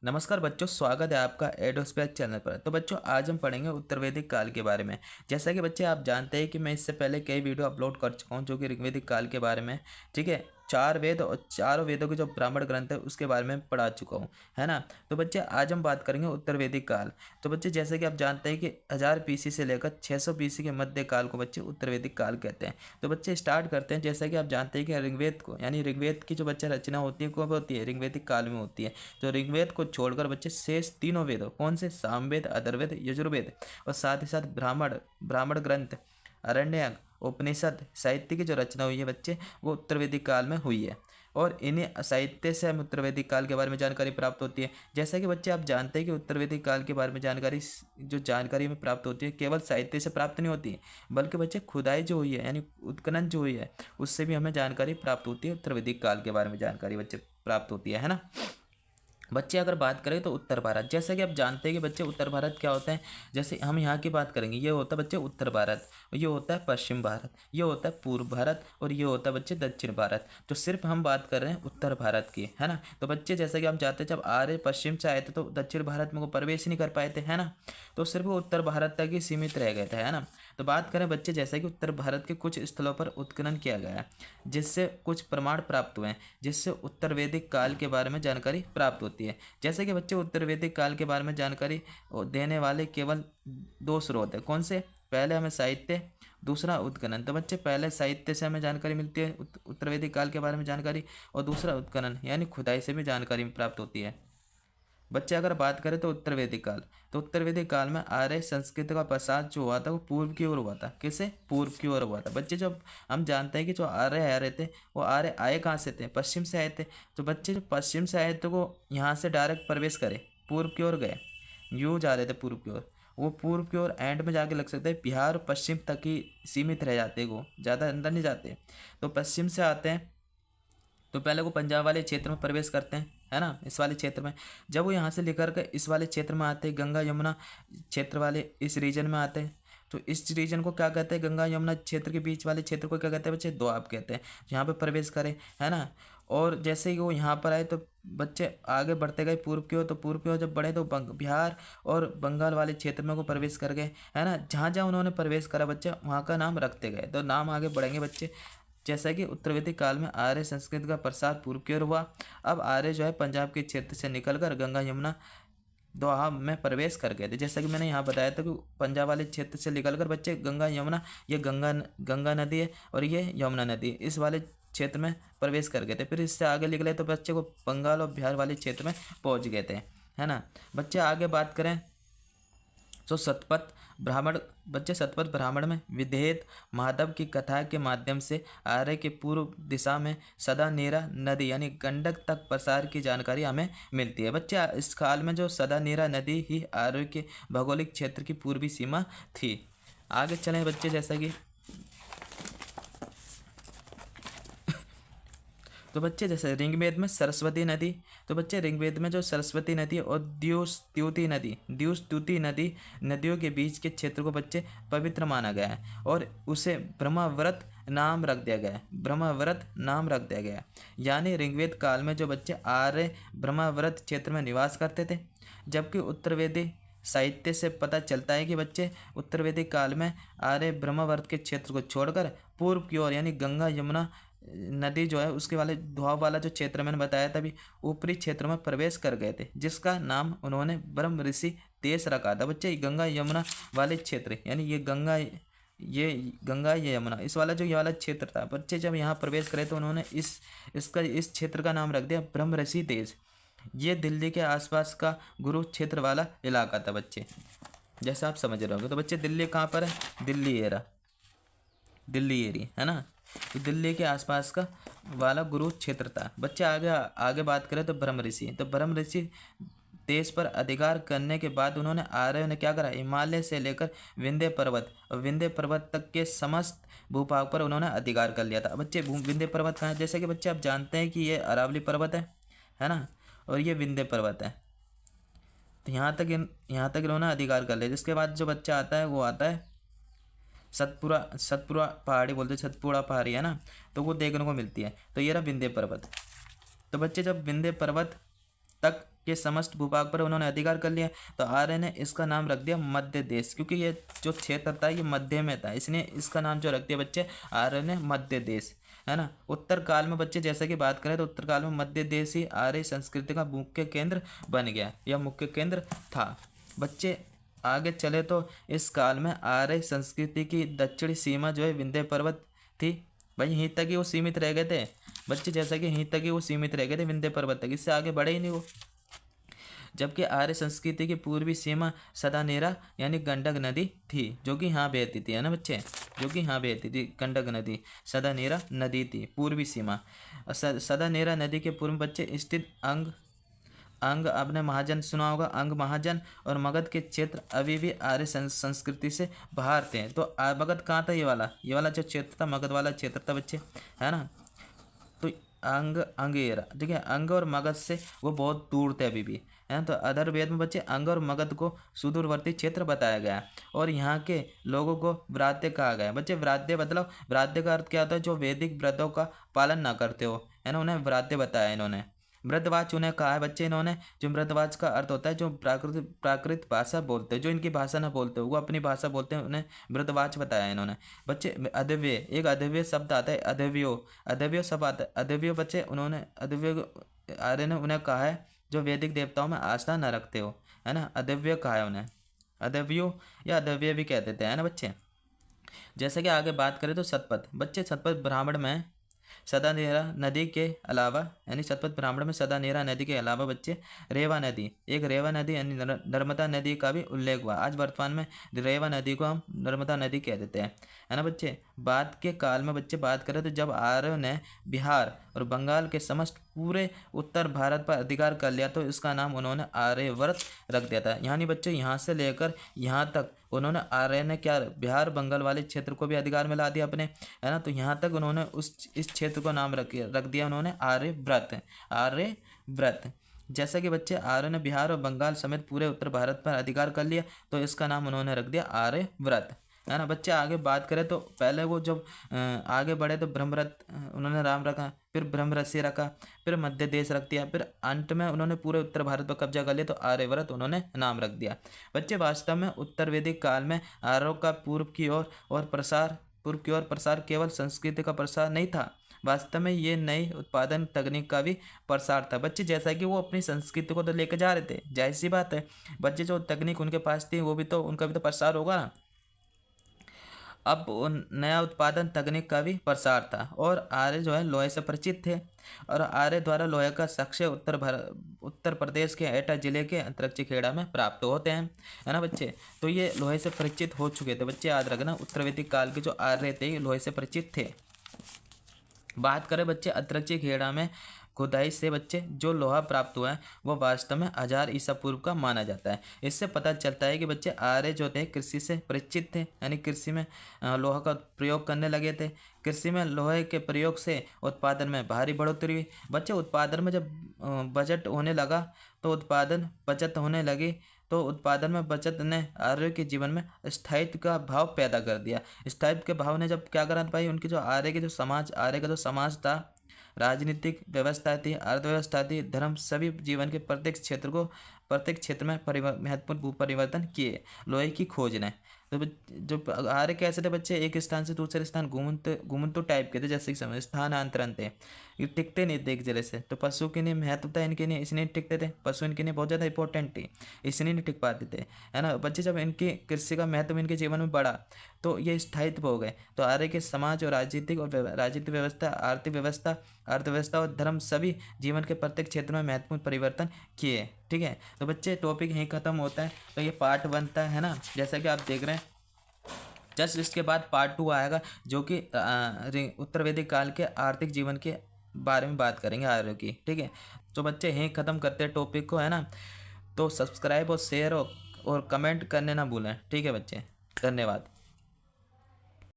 नमस्कार बच्चों, स्वागत है आपका एडोस्पेस चैनल पर। तो बच्चों, आज हम पढ़ेंगे उत्तर वैदिक काल के बारे में। जैसा कि बच्चे आप जानते हैं कि मैं इससे पहले कई वीडियो अपलोड कर चुका हूं जो कि ऋग्वेदिक काल के बारे में, ठीक है। 4 वेद और चारों वेदों के जो ब्राह्मण ग्रंथ है उसके बारे में पढ़ा चुका हूँ, है ना। तो बच्चे आज हम बात करेंगे उत्तर वैदिक काल। तो बच्चे जैसे कि आप जानते हैं कि 1000 BC से लेकर 600 BC के मध्य काल को बच्चे उत्तर वैदिक काल कहते हैं। तो बच्चे स्टार्ट करते हैं। जैसा कि आप जानते हैं कि ऋग्वेद को, यानी ऋग्वेद की जो बच्चा रचना होती है कब होती है? ऋग्वेदिक काल में होती है। तो ऋग्वेद को छोड़कर बच्चे शेष तीनों वेदों, कौन से? सामवेद, अथर्ववेद, यजुर्वेद, और साथ ही साथ ब्राह्मण ब्राह्मण ग्रंथ, अरण्यक, उपनिषद, साहित्य की जो रचना हुई है बच्चे, वो उत्तर वैदिक काल में हुई है। और इन्हीं साहित्य से हमें उत्तर वैदिक काल के बारे में जानकारी प्राप्त होती है। जैसा कि बच्चे आप जानते हैं कि उत्तर वैदिक काल के बारे में जानकारी हमें प्राप्त होती है केवल साहित्य से प्राप्त नहीं होती है, बल्कि बच्चे खुदाई जो हुई है, यानी उत्खनन जो हुई है, उससे भी हमें जानकारी प्राप्त होती है। उत्तर वैदिक काल के बारे में जानकारी बच्चे प्राप्त होती है ना। बच्चे अगर बात करें तो उत्तर भारत, जैसा कि आप जानते हैं कि बच्चे उत्तर भारत क्या होता है। जैसे हम यहाँ की बात करेंगे, ये होता है बच्चे उत्तर भारत, ये होता है पश्चिम भारत, ये होता है पूर्व भारत, और ये होता है बच्चे दक्षिण भारत। तो सिर्फ हम बात कर रहे हैं उत्तर भारत की, है ना। तो बच्चे जैसा कि हम जानते हैं, जब आर्य पश्चिम से आए थे तो दक्षिण भारत में वो प्रवेश नहीं कर पाए थे, है ना। तो सिर्फ वो उत्तर भारत तक ही सीमित रह गए थे, है ना। तो बात करें बच्चे, जैसा कि उत्तर भारत के कुछ स्थलों पर उत्खनन किया गया है, जिससे कुछ प्रमाण प्राप्त हुए हैं, जिससे उत्तर वैदिक काल के बारे में जानकारी प्राप्त होती है। जैसे कि बच्चे उत्तर वैदिक काल के बारे में जानकारी देने वाले केवल 2 स्रोत है। कौन से? पहले हमें साहित्य, दूसरा उत्खनन। तो बच्चे पहले साहित्य से हमें जानकारी मिलती है उत्तर वैदिक काल के बारे में जानकारी, और दूसरा उत्खनन यानी खुदाई से भी जानकारी प्राप्त होती है। बच्चे अगर बात करें तो उत्तर वैदिक काल, तो उत्तर वैदिक काल में आर्य संस्कृति का प्रसार जो हुआ था वो पूर्व की ओर हुआ था। किसे? पूर्व की ओर हुआ था। बच्चे जब हम जानते हैं कि जो आर्य आ रहे थे, वो आर्य आए कहाँ से थे? पश्चिम से आए थे। तो बच्चे जो पश्चिम से आए थे वो यहाँ से डायरेक्ट प्रवेश करे, पूर्व की ओर गए, यूँ जा रहे थे पूर्व की ओर। वो पूर्व की ओर एंड में जाके लग सकते हैं, बिहार और पश्चिम तक ही सीमित रह जाते, वो ज़्यादा अंदर नहीं जाते। तो पश्चिम से आते हैं तो पहले वो पंजाब वाले क्षेत्र में प्रवेश करते हैं, है ना, इस वाले क्षेत्र में। जब वो यहाँ से लेकर के इस वाले क्षेत्र में आते हैं, गंगा यमुना क्षेत्र वाले इस रीजन में आते हैं, तो इस रीजन को क्या कहते हैं? गंगा यमुना क्षेत्र के बीच वाले क्षेत्र को क्या कहते हैं बच्चे? दोआब कहते हैं। यहाँ पे प्रवेश करें, है ना। और जैसे ही वो यहाँ पर आए तो बच्चे आगे बढ़ते गए पूर्व की ओर। तो पूर्व की ओर जब बढ़े तो बिहार और बंगाल वाले क्षेत्र में वो प्रवेश कर गए, है ना। जहाँ जहाँ उन्होंने प्रवेश करा बच्चे, वहाँ का नाम रखते गए। तो नाम आगे बढ़ेंगे बच्चे। जैसा कि उत्तर वैदिक काल में आर्य संस्कृति का प्रसार पूर्व की ओर हुआ। अब आर्य जो है पंजाब के क्षेत्र से निकलकर गंगा यमुना दोआब में प्रवेश कर गए थे। जैसा कि मैंने यहाँ बताया था कि पंजाब वाले क्षेत्र से निकलकर बच्चे गंगा यमुना, ये गंगा नदी है और ये यमुना नदी है, इस वाले क्षेत्र में प्रवेश कर गए थे। फिर इससे आगे निकले तो बच्चे को बंगाल और बिहार वाले क्षेत्र में पहुँच गए थे, है ना। बच्चे आगे बात करें तो शतपथ ब्राह्मण, बच्चे शतपथ ब्राह्मण में विधेयत माधव की कथा के माध्यम से आर्य के पूर्व दिशा में सदा नीरा नदी यानी गंडक तक प्रसार की जानकारी हमें मिलती है। बच्चे इस काल में जो सदा नीरा नदी ही आर्य के भौगोलिक क्षेत्र की पूर्वी सीमा थी। आगे चलें बच्चे, जैसा कि तो बच्चे जैसे ऋग्वेद में सरस्वती नदी, तो बच्चे ऋग्वेद में जो सरस्वती नदी और द्यूस्त्युति नदी, नदियों के बीच के क्षेत्र को बच्चे पवित्र माना गया है और उसे ब्रह्मव्रत नाम रख दिया गया है। ब्रह्मव्रत नाम रख दिया गया है। यानी ऋग्वेद काल में जो बच्चे आर्य ब्रह्मव्रत क्षेत्र में निवास करते थे, जबकि उत्तर वेदी साहित्य से पता चलता है कि बच्चे उत्तर वैदिक काल में आर्य ब्रह्मवर्त के क्षेत्र को छोड़कर पूर्व की ओर यानी गंगा यमुना नदी जो है उसके वाले दोआब वाला जो क्षेत्र मैंने बताया था अभी, ऊपरी क्षेत्र में प्रवेश कर गए थे, जिसका नाम उन्होंने ब्रह्म ऋषि देश रखा था। बच्चे गंगा यमुना वाले क्षेत्र यानी ये गंगा ये यमुना, इस वाला जो ये वाला क्षेत्र था, बच्चे जब यहाँ प्रवेश करे तो उन्होंने इस क्षेत्र का नाम रख दिया ब्रह्म ऋषि देश। ये दिल्ली के आसपास का गुरु क्षेत्र वाला इलाका था बच्चे, जैसा आप समझ रहे होंगे। तो बच्चे दिल्ली कहाँ पर है? दिल्ली एरिया, है ना। तो दिल्ली के आसपास का वाला गुरु क्षेत्र था। बच्चे आगे आगे बात करें तो ब्रह्म ऋषि, तो ब्रह्म ऋषि देश पर अधिकार करने के बाद उन्होंने आर्यों ने क्या करा? हिमालय से लेकर विंध्य पर्वत और विंध्य पर्वत तक के समस्त भूभाग पर उन्होंने अधिकार कर लिया था। बच्चे विंध्य पर्वत कहाँ है? जैसे कि बच्चे आप जानते हैं कि ये अरावली पर्वत है ना, और ये विंध्य पर्वत है। तो यहाँ तक इन्होंने अधिकार कर लिया। जिसके बाद जो बच्चा आता है वो आता है सतपुरा पहाड़ी बोलते हैं, सतपुड़ा पहाड़ी, है ना। तो वो देखने को मिलती है। तो ये रहा विंध्य पर्वत। तो बच्चे जब विंध्य पर्वत तक के समस्त भूभाग पर उन्होंने अधिकार कर लिया। तो आर्य ने इसका नाम रख दिया मध्य देश, क्योंकि ये जो क्षेत्र था ये मध्य में था, इसलिए इसका नाम जो रख दिया बच्चे आर्य ने मध्य देश, है ना। उत्तर काल में बच्चे जैसे कि बात करें तो उत्तर काल में मध्य देश ही आर्य संस्कृति का मुख्य केंद्र बन गया, यह मुख्य केंद्र था। बच्चे आगे चले तो इस काल में आर्य संस्कृति की दक्षिणी सीमा जो है विंध्य पर्वत थी। भाई यहीं तक ही वो सीमित रह गए थे बच्चे, जैसा कि यहीं तक ही वो सीमित रह गए थे विंध्य पर्वत तक, इससे आगे बढ़े ही नहीं वो। जबकि आर्य संस्कृति की पूर्वी सीमा सदानेरा यानी गंडक नदी थी, जो कि यहाँ बहती थी, है ना बच्चे, जो कि यहाँ बहती थी गंडक नदी, सदानेरा नदी थी पूर्वी सीमा। सदानेरा नदी के पूर्व बच्चे स्थित अंग आपने महाजन सुना होगा, अंग महाजन और मगध के क्षेत्र अभी भी आर्य संस्कृति से बाहर थे। तो मगध कहाँ था, ये वाला जो क्षेत्र था मगध वाला क्षेत्र था बच्चे, है ना। तो अंगेरा, ठीक है, अंग और मगध से वो बहुत दूर थे अभी भी, है। तो अथर्ववेद में बच्चे अंग और मगध को सुदूरवर्ती क्षेत्र बताया गया और यहाँ के लोगों को व्रात्य कहा गया। बच्चे व्रात्य मतलब व्रात्य का अर्थ क्या होता है, जो वैदिक व्रतों का पालन ना करते हो, है ना, उन्हें व्रात्य बताया इन्होंने। मृतवाच उन्हें कहा है बच्चे इन्होंने, जो मृतवाच का अर्थ होता है जो प्राकृत भाषा बोलते हैं, जो इनकी भाषा ना बोलते हो वो अपनी भाषा बोलते हैं, उन्हें मृतवाच बताया इन्होंने। बच्चे अदव्य, एक अदव्य शब्द आता है, अदव्यो शब्द आता है, अदव्यो बच्चे उन्होंने अदव्य आर्य ने उन्हें कहा है जो वैदिक देवताओं में आस्था न रखते हो, है ना, अदव्य कहा है उन्हें, अदव्यो या अदव्य भी कह देते हैं ना बच्चे। जैसे कि आगे बात करें तो शतपथ, बच्चे शतपथ ब्राह्मण में सदानेरा नदी के अलावा, यानी शतपथ ब्राह्मण में सदानेरा नदी के अलावा बच्चे रेवा नदी, एक रेवा नदी यानी नर्मदा नदी का भी उल्लेख हुआ। आज वर्तमान में रेवा नदी को हम नर्मदा नदी कह देते हैं, है ना बच्चे। बाद के काल में बच्चे बात करें तो जब आर्यों ने बिहार और बंगाल के समस्त पूरे उत्तर भारत पर अधिकार कर लिया तो इसका नाम उन्होंने आर्यवर्त रख दिया था। यानी बच्चे यहाँ से लेकर यहाँ तक उन्होंने आर्य ने क्या बिहार बंगाल वाले क्षेत्र को भी अधिकार में ला दिया अपने, है ना। तो यहाँ तक उन्होंने इस क्षेत्र को नाम रख दिया उन्होंने आर्यव्रत। जैसा कि बच्चे आर्य ने बिहार और बंगाल समेत पूरे उत्तर भारत पर अधिकार कर लिया तो इसका नाम उन्होंने रख दिया आर्यव्रत, है ना। बच्चे आगे बात करें तो पहले वो जब आगे बढ़े तो ब्रह्मरथ उन्होंने राम रखा, फिर ब्रह्मरस्य रखा, फिर मध्य देश रख दिया, फिर अंत में उन्होंने पूरे उत्तर भारत पर कब्जा कर लिया तो आर्यव्रत उन्होंने नाम रख दिया। बच्चे वास्तव में उत्तर वैदिक काल में आर्यों का पूर्व की ओर प्रसार केवल संस्कृति का प्रसार नहीं था, वास्तव में ये नई उत्पादन तकनीक का भी प्रसार था। बच्चे जैसा कि वो अपनी संस्कृति को तो लेकर जा रहे थे, जाहिर सी बात है बच्चे जो तकनीक उनके पास थी वो भी तो उनका भी तो प्रसार होगा ना। अब नया उत्पादन तकनीक का भी प्रसार था और आर्य जो है लोहे से परिचित थे और आर्य द्वारा लोहे का साक्ष्य उत्तर प्रदेश के एटा जिले के अंतरिक्ष खेड़ा में प्राप्त होते हैं, है ना बच्चे। तो ये लोहे से परिचित हो चुके थे बच्चे, याद रखना उत्तर वैदिक काल के जो आर्य थे ये लोहे से परिचित थे। बात करें बच्चे अंतरिक्ष खेड़ा में खुदाई से बच्चे जो लोहा प्राप्त हुआ है वो वास्तव में 1000 ईसा पूर्व का माना जाता है। इससे पता चलता है कि बच्चे आर्य जो थे कृषि से परिचित थे, यानी कृषि में लोहा का प्रयोग करने लगे थे। कृषि में लोहे के प्रयोग से उत्पादन में भारी बढ़ोतरी हुई। बच्चे उत्पादन में जब बजट होने लगा तो बचत होने लगी तो उत्पादन में बचत ने आर्य के जीवन में स्थायित्व का भाव पैदा कर दिया। स्थायित्व के भाव ने जब क्या करा भाई, उनकी जो आर्य का जो समाज था, राजनीतिक व्यवस्था थी, अर्थव्यवस्था थी, धर्म, सभी जीवन के प्रत्येक क्षेत्र में महत्वपूर्ण परिवर्तन किए लोहे की खोज ने। तो जो आर्य कैसे थे बच्चे, एक स्थान से दूसरे स्थान घूमते टाइप के थे, जैसे कि समय स्थानांतरण थे, ये टिकते नहीं थे एक जगह से। तो पशु के लिए महत्व था इनके लिए, इसलिए टिकते थे, पशु इनके लिए बहुत ज़्यादा इंपॉर्टेंट थी, इसलिए नहीं टिक पाते थे, है ना बच्चे। जब इनकी कृषि का महत्व इनके जीवन में बढ़ा तो ये स्थायित्व हो गए। तो आर्य के समाज और राजनीतिक व्यवस्था, आर्थिक व्यवस्था, अर्थव्यवस्था और धर्म, सभी जीवन के प्रत्येक क्षेत्र में महत्वपूर्ण परिवर्तन किए। ठीक है, तो बच्चे टॉपिक यहीं ख़त्म होता है। तो ये पार्ट 1 था, है ना, जैसा कि आप देख रहे हैं। जस्ट इसके बाद पार्ट 2 आएगा जो कि उत्तर वैदिक काल के आर्थिक जीवन के बारे में बात करेंगे आर्यों की। ठीक है, तो बच्चे यहीं ख़त्म करते हैं टॉपिक को, है ना। तो सब्सक्राइब और शेयर और कमेंट करने ना भूलें। ठीक है बच्चे, धन्यवाद।